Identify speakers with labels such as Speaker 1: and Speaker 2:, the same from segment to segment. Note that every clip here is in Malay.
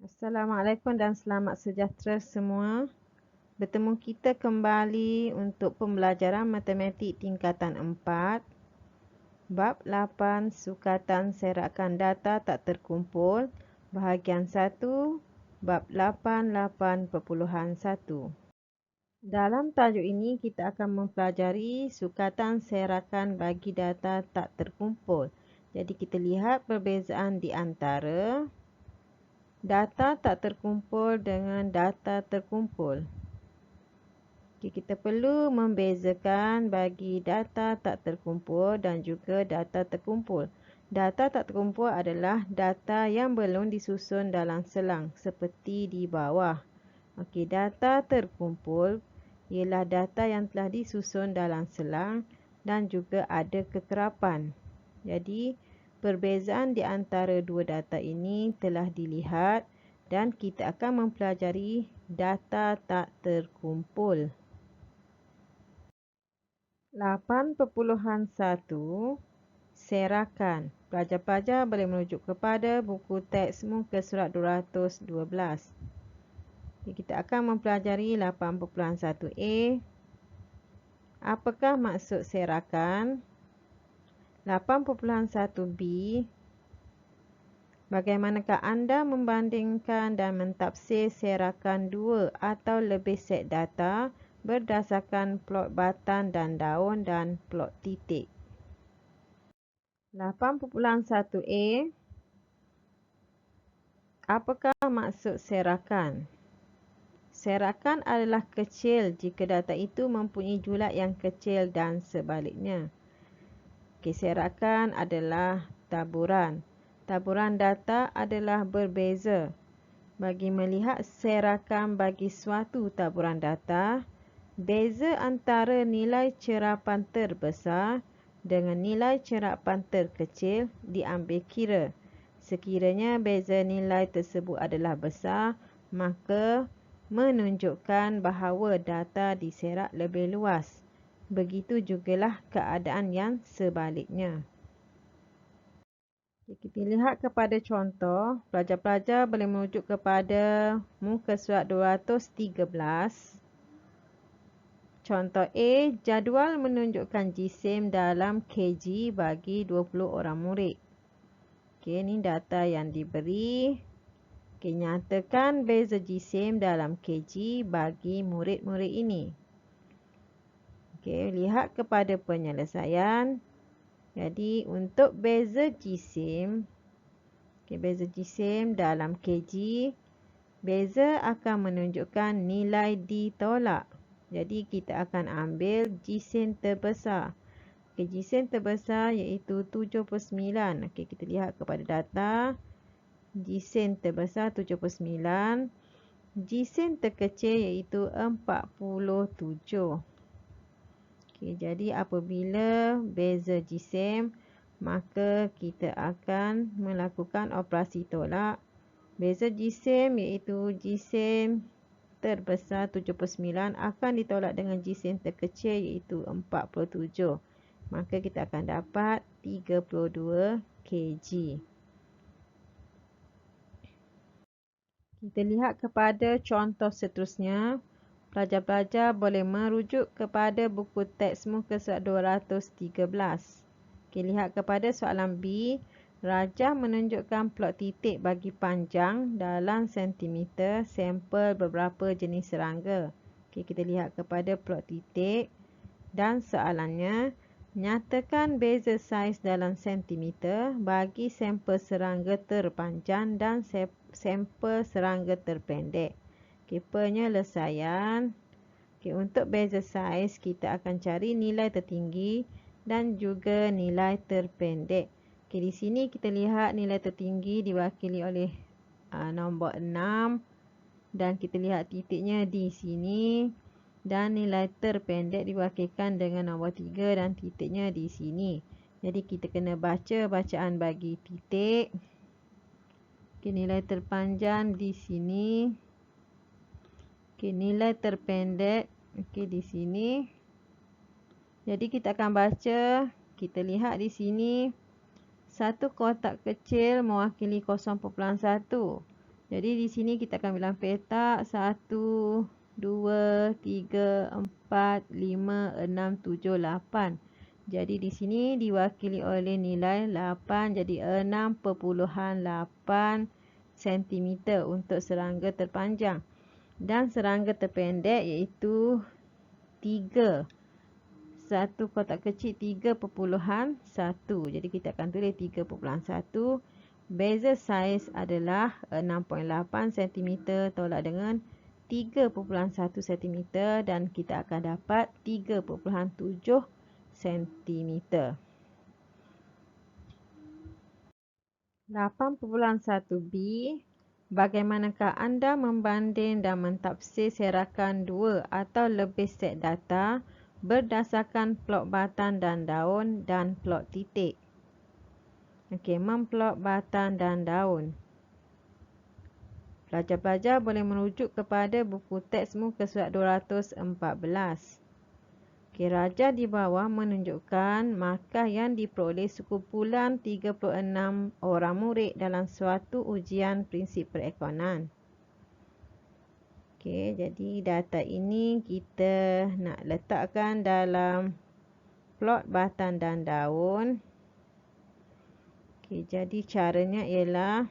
Speaker 1: Assalamualaikum dan selamat sejahtera semua. Bertemu kita kembali untuk pembelajaran matematik tingkatan 4, bab 8 sukatan serakan data tak terkumpul, bahagian 1, bab 88.1. Dalam tajuk ini kita akan mempelajari sukatan serakan bagi data tak terkumpul. Jadi kita lihat perbezaan di antara data tak terkumpul dengan data terkumpul. Kita perlu membezakan bagi data tak terkumpul dan juga data terkumpul. Data tak terkumpul adalah data yang belum disusun dalam selang seperti di bawah. Data terkumpul ialah data yang telah disusun dalam selang dan juga ada kekerapan. Jadi, perbezaan di antara dua data ini telah dilihat dan kita akan mempelajari data tak terkumpul. 8.1 Serakan. Pelajar-pelajar boleh merujuk kepada buku teks muka surat 212. Kita akan mempelajari 8.1a. Apakah maksud serakan? 8.1b. Bagaimanakah anda membandingkan dan mentafsir serakan dua atau lebih set data berdasarkan plot batang dan daun dan plot titik? 8.1a. Apakah maksud serakan? Serakan adalah kecil jika data itu mempunyai julat yang kecil dan sebaliknya. Serakan adalah taburan. Taburan data adalah berbeza. Bagi melihat serakan bagi suatu taburan data, beza antara nilai cerapan terbesar dengan nilai cerapan terkecil diambil kira. Sekiranya beza nilai tersebut adalah besar, maka menunjukkan bahawa data diserak lebih luas. Begitu jugalah keadaan yang sebaliknya. Kita lihat kepada contoh. Pelajar-pelajar boleh merujuk kepada muka surat 213. Contoh A, jadual menunjukkan jisim dalam kg bagi 20 orang murid. Ini data yang diberi. Nyatakan beza jisim dalam kg bagi murid-murid ini. Lihat kepada penyelesaian. Jadi, untuk beza jisim, beza jisim dalam kg, beza akan menunjukkan nilai ditolak. Jadi, kita akan ambil jisim terbesar. Jisim terbesar iaitu 79. Kita lihat kepada data. Jisim terbesar 79. Jisim terkecil iaitu 47. Jadi apabila beza jisim, maka kita akan melakukan operasi tolak. Beza jisim iaitu jisim terbesar 79 akan ditolak dengan jisim terkecil iaitu 47. Maka kita akan dapat 32 kg. Kita lihat kepada contoh seterusnya. Pelajar-pelajar boleh merujuk kepada buku teks muka surat 213. Lihat kepada soalan B. Rajah menunjukkan plot titik bagi panjang dalam sentimeter sampel beberapa jenis serangga. Kita lihat kepada plot titik dan soalannya. Nyatakan beza saiz dalam sentimeter bagi sampel serangga terpanjang dan sampel serangga terpendek. Penyelesaian. Untuk beza saiz, kita akan cari nilai tertinggi dan juga nilai terpendek. Di sini kita lihat nilai tertinggi diwakili oleh nombor 6 dan kita lihat titiknya di sini. Dan nilai terpendek diwakilkan dengan nombor 3 dan titiknya di sini. Jadi kita kena baca bacaan bagi titik. Nilai terpanjang di sini. Nilai terpendek di sini. Jadi kita akan baca. Kita lihat di sini. Satu kotak kecil mewakili 0.1. Jadi di sini kita akan bilang petak 1, 2, 3, 4, 5, 6, 7, 8. Jadi di sini diwakili oleh nilai 8, jadi 6.8 cm untuk serangga terpanjang. Dan serangga terpendek iaitu 3. Satu kotak kecil 3.1. Jadi kita akan tulis 3.1. Beza saiz adalah 6.8 cm tolak dengan 3.1 cm dan kita akan dapat 3.7 cm. 8.1b. Bagaimanakah anda membanding dan mentafsir serakan dua atau lebih set data berdasarkan plot batang dan daun dan plot titik? Okey, memplot batang dan daun. Pelajar-pelajar boleh merujuk kepada buku teks muka surat 214. Okey, raja di bawah menunjukkan markah yang diperoleh sekumpulan 36 orang murid dalam suatu ujian prinsip perekonan. Okey, jadi data ini kita nak letakkan dalam plot batang dan daun. Okey, jadi caranya ialah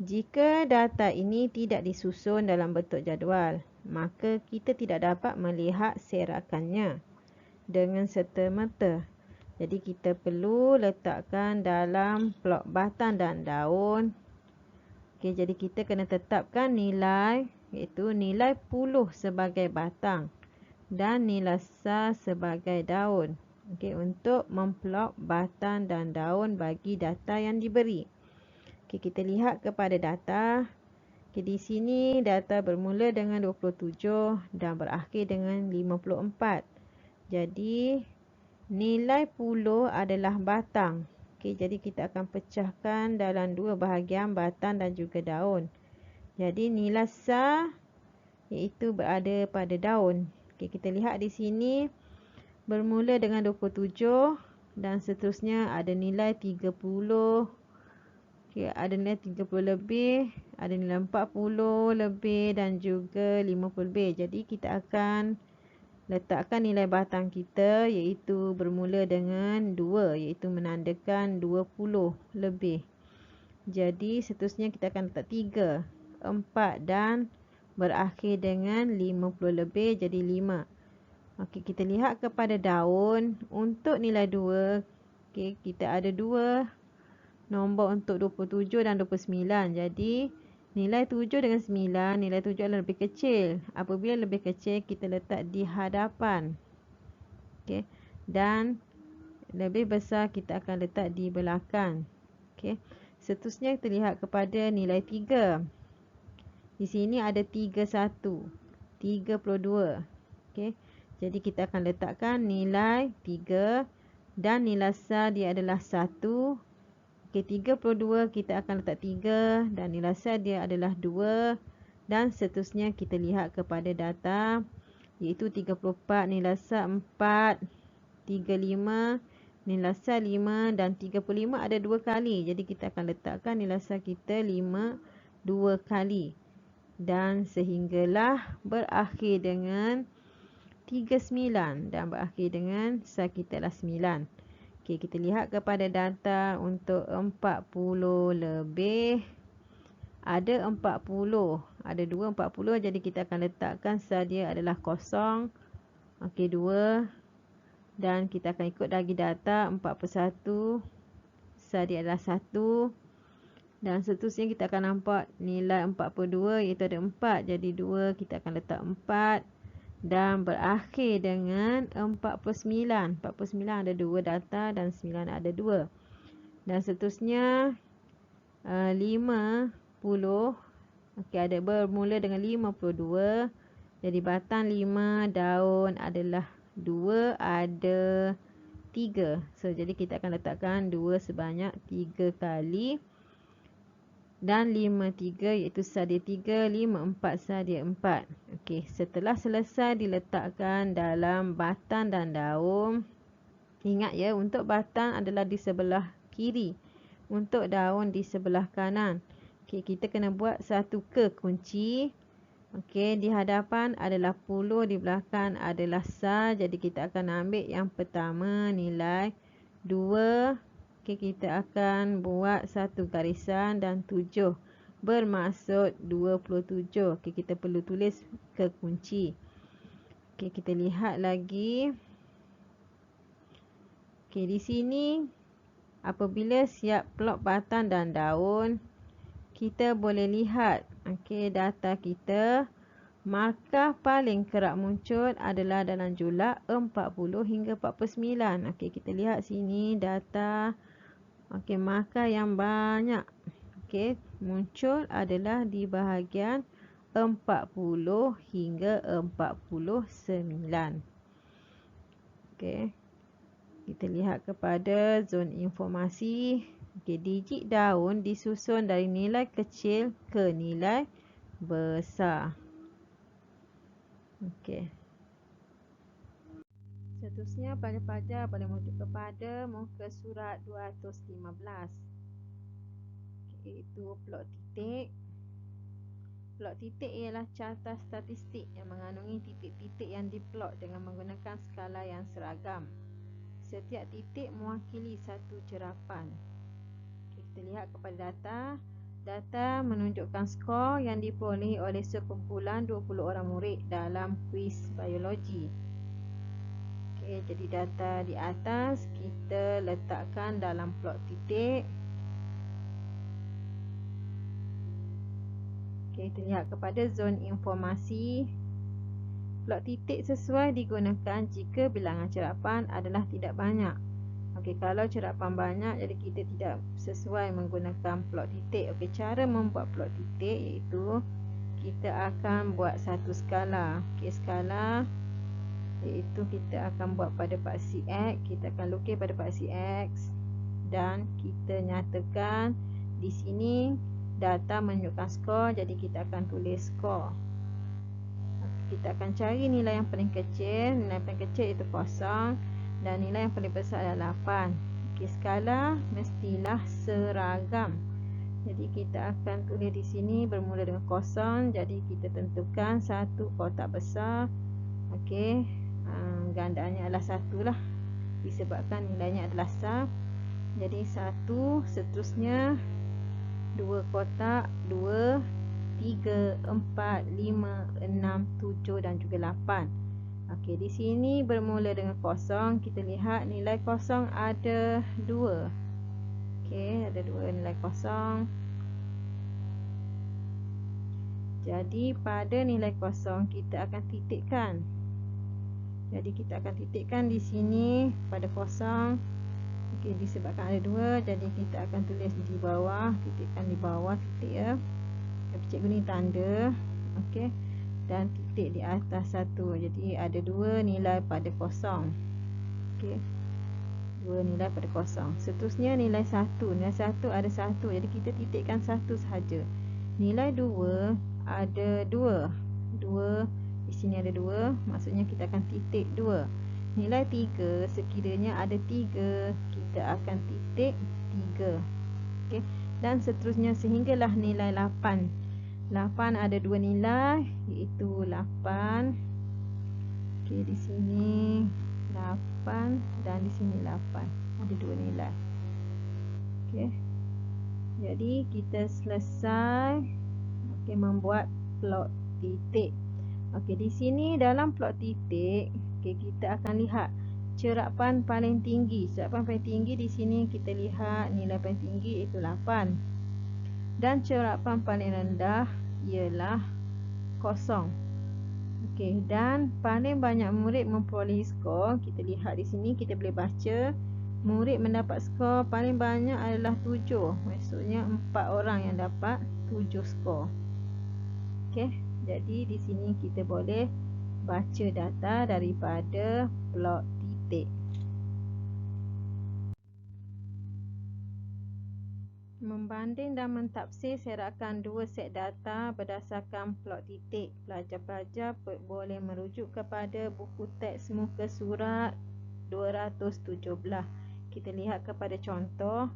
Speaker 1: jika data ini tidak disusun dalam bentuk jadual, maka kita tidak dapat melihat serakannya dengan serta-merta. Jadi kita perlu letakkan dalam plot batang dan daun. Okey, jadi kita kena tetapkan nilai, iaitu nilai puluh sebagai batang dan nilai sar sebagai daun. Okey, untuk memplot batang dan daun bagi data yang diberi. Okey, kita lihat kepada data. Okey, di sini data bermula dengan 27 dan berakhir dengan 54. Jadi nilai puluh adalah batang. Okey, jadi kita akan pecahkan dalam dua bahagian, batang dan juga daun. Jadi nilai sar iaitu berada pada daun. Okey, kita lihat di sini bermula dengan 27 dan seterusnya ada nilai 30. Okey, ada nilai 30 lebih, ada nilai 40 lebih dan juga 50 lebih. Jadi kita akan letakkan nilai batang kita iaitu bermula dengan 2, iaitu menandakan 20 lebih. Jadi seterusnya kita akan letak 3, 4 dan berakhir dengan 50 lebih, jadi 5. Okey, kita lihat kepada daun. Untuk nilai 2, okey, kita ada 2 nombor untuk 27 dan 29. Jadi nilai 7 dengan 9, nilai 7 adalah lebih kecil. Apabila lebih kecil, kita letak di hadapan. Okey. Dan lebih besar kita akan letak di belakang. Okey. Seterusnya kita lihat kepada nilai 3. Di sini ada 31, 32. Okey. Jadi kita akan letakkan nilai 3 dan nilai sar dia adalah 1. Okey, 32 kita akan letak 3 dan nilai sar dia adalah 2 dan seterusnya kita lihat kepada data iaitu 34, nilai sar 4, 35, nilai sar 5 dan 35 ada 2 kali. Jadi kita akan letakkan nilai sar kita 5 2 kali. Dan sehinggalah berakhir dengan 39 dan berakhir dengan sar kita adalah 9. Okey, kita lihat kepada data untuk 40 lebih. Ada 40. Ada 2 40. Jadi kita akan letakkan sar dia adalah kosong. Okey, 2. Dan kita akan ikut lagi data 41. Sar dia adalah 1. Dan seterusnya kita akan nampak nilai 42 iaitu ada 4. Jadi 2 kita akan letak 4. Dan berakhir dengan 49. 49 ada 2 data dan 9 ada 2. Dan seterusnya 50. Okey, ada bermula dengan 52. Jadi batang 5, daun adalah 2, ada 3. So, jadi kita akan letakkan 2 sebanyak 3 kali. Dan 5, 3 iaitu sar dia 3, 5, 4 sar dia 4. Okey, setelah selesai diletakkan dalam batang dan daun. Ingat ya, untuk batang adalah di sebelah kiri. Untuk daun di sebelah kanan. Okey, kita kena buat satu kekunci. Okey, di hadapan adalah puluh, di belakang adalah sar. Jadi kita akan ambil yang pertama nilai 2. Okey, kita akan buat satu garisan dan 7 bermaksud 27. Okey, kita perlu tulis kekunci. Okey, kita lihat lagi. Okey, di sini apabila siap plot batang dan daun, kita boleh lihat data kita. Markah paling kerap muncul adalah dalam julak 40 hingga 49. Kita lihat sini data. Markah yang banyak muncul adalah di bahagian 40 hingga 49. Kita lihat kepada zon informasi. Digit daun disusun dari nilai kecil ke nilai besar. Seterusnya, pelajar boleh merujuk kepada muka surat 215. Iaitu plot titik. Plot titik ialah carta statistik yang mengandungi titik-titik yang diplot dengan menggunakan skala yang seragam. Setiap titik mewakili satu cerapan. Kita lihat kepada data. Data menunjukkan skor yang diperolehi oleh sekumpulan 20 orang murid dalam kuis biologi. Jadi data di atas kita letakkan dalam plot titik. Kita lihat kepada zon informasi. Plot titik sesuai digunakan jika bilangan cerapan adalah tidak banyak. Kalau cerapan banyak, jadi kita tidak sesuai menggunakan plot titik. Cara membuat plot titik iaitu kita akan buat satu skala. Skala iaitu kita akan buat pada paksi X. Kita akan lukis pada paksi X dan kita nyatakan di sini data menunjukkan skor, jadi kita akan tulis skor. Kita akan cari nilai yang paling kecil. Nilai paling kecil itu 0 dan nilai yang paling besar adalah 8. Skala mestilah seragam. Jadi kita akan tulis di sini bermula dengan 0. Jadi kita tentukan satu kotak besar. Gandaannya adalah 1 lah, disebabkan nilainya adalah sar. Jadi 1. Seterusnya 2 kotak, 2, 3, 4, 5, 6, 7 dan juga 8. Di sini bermula dengan 0. Kita lihat nilai 0 ada 2. Ada 2 nilai 0. Jadi pada nilai 0 kita akan titikkan. Jadi kita akan titikkan di sini pada 0. Disebabkan ada 2, jadi kita akan tulis di bawah, titikkan di bawah titik ya. Cikgu ni tanda. Dan titik di atas 1. Jadi ada 2 nilai pada 0. 2 nilai pada 0. Seterusnya nilai 1. Nilai 1 ada 1. Jadi kita titikkan 1 sahaja. Nilai 2 ada 2. 2 di sini ada 2. Maksudnya kita akan titik 2. Nilai 3 sekiranya ada 3, kita akan titik 3. Dan seterusnya sehinggalah nilai 8. 8 ada 2 nilai iaitu 8. Di sini 8 dan di sini 8. Ada 2 nilai. Jadi kita selesai membuat plot titik. Di sini dalam plot titik kita akan lihat cerapan paling tinggi. Cerapan paling tinggi di sini kita lihat nilai paling tinggi iaitu 8. Dan cerapan paling rendah ialah 0. Dan paling banyak murid memperolehi skor. Kita lihat di sini, kita boleh baca murid mendapat skor paling banyak adalah 7. Maksudnya 4 orang yang dapat 7 skor. Jadi di sini kita boleh baca data daripada plot titik. Membanding dan mentafsir serakan dua set data berdasarkan plot titik. Pelajar-pelajar boleh merujuk kepada buku teks muka surat 217. Kita lihat kepada contoh.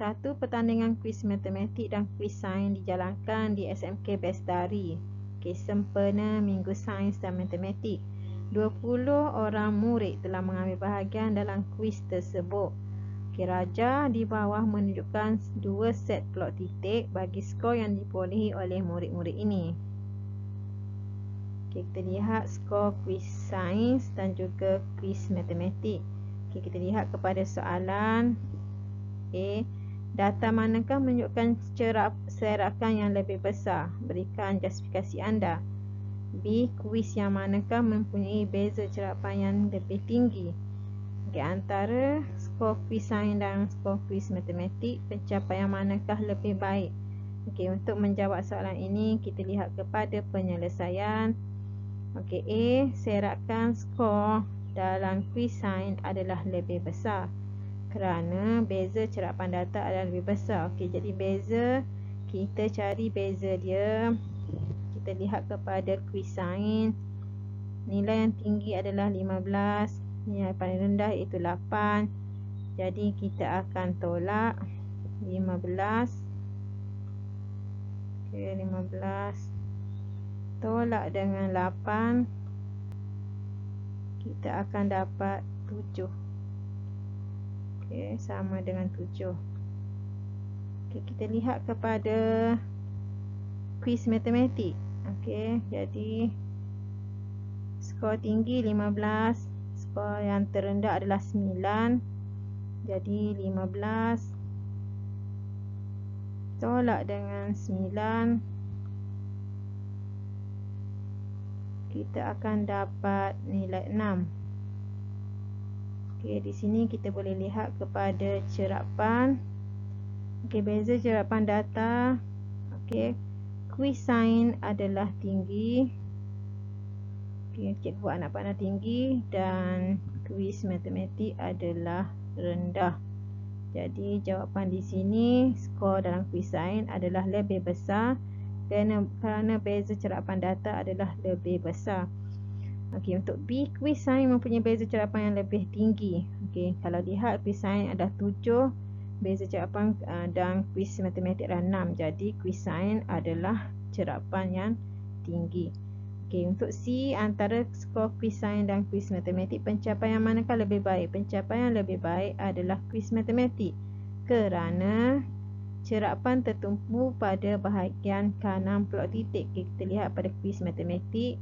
Speaker 1: Satu pertandingan kuis matematik dan kuis sains dijalankan di SMK Bestari. Sempena Minggu Sains dan Matematik. 20 orang murid telah mengambil bahagian dalam kuis tersebut. Raja di bawah menunjukkan 2 set plot titik bagi skor yang diperolehi oleh murid-murid ini. Kita lihat skor kuis sains dan juga kuis matematik. Kita lihat kepada soalan A. Data manakah menunjukkan serakan yang lebih besar? Berikan justifikasi anda. B. Kuis yang manakah mempunyai beza cerapan yang lebih tinggi? Antara skor kuis sains dan skor kuis matematik, pencapaian manakah lebih baik? Untuk menjawab soalan ini, kita lihat kepada penyelesaian. A. Serakan skor dalam kuis sains adalah lebih besar kerana beza cerapan data adalah lebih besar. Jadi beza, kita cari beza dia. Kita lihat kepada kuis sains, nilai yang tinggi adalah 15, nilai paling rendah iaitu 8. Jadi kita akan tolak 15. 15 tolak dengan 8, kita akan dapat 7. Sama dengan 7. Kita lihat kepada kuis matematik. Jadi skor tinggi 15, skor yang terendah adalah 9. Jadi 15 tolak dengan 9, kita akan dapat nilai 6. Di sini kita boleh lihat kepada cerapan. Beza cerapan data. Kuis sains adalah tinggi. Cikgu buat anak panah tinggi, dan kuis matematik adalah rendah. Jadi jawapan di sini, skor dalam kuis sains adalah lebih besar kerana beza cerapan data adalah lebih besar. Untuk B, kuis sains mempunyai beza cerapan yang lebih tinggi. Kalau lihat kuis sains ada 7, beza cerapan dan kuis matematik ada 6. Jadi kuis sains adalah cerapan yang tinggi. Untuk C, antara skor kuis sains dan kuis matematik, pencapaian manakah lebih baik? Pencapaian lebih baik adalah kuis matematik kerana cerapan tertumpu pada bahagian kanan plot titik. Kita lihat pada kuis matematik,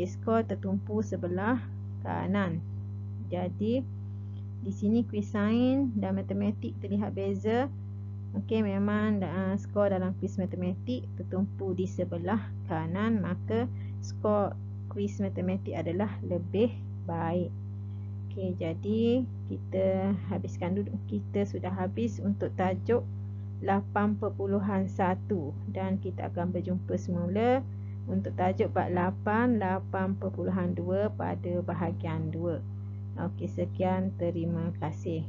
Speaker 1: skor tertumpu sebelah kanan. Jadi di sini kuis sains dan matematik terlihat beza. Memang skor dalam kuis matematik tertumpu di sebelah kanan, maka skor kuis matematik adalah lebih baik. Jadi kita habiskan dulu. Kita sudah habis untuk tajuk 8.1 dan kita akan berjumpa semula untuk tajuk bab 8, 8.2 pada bahagian 2. Sekian, terima kasih.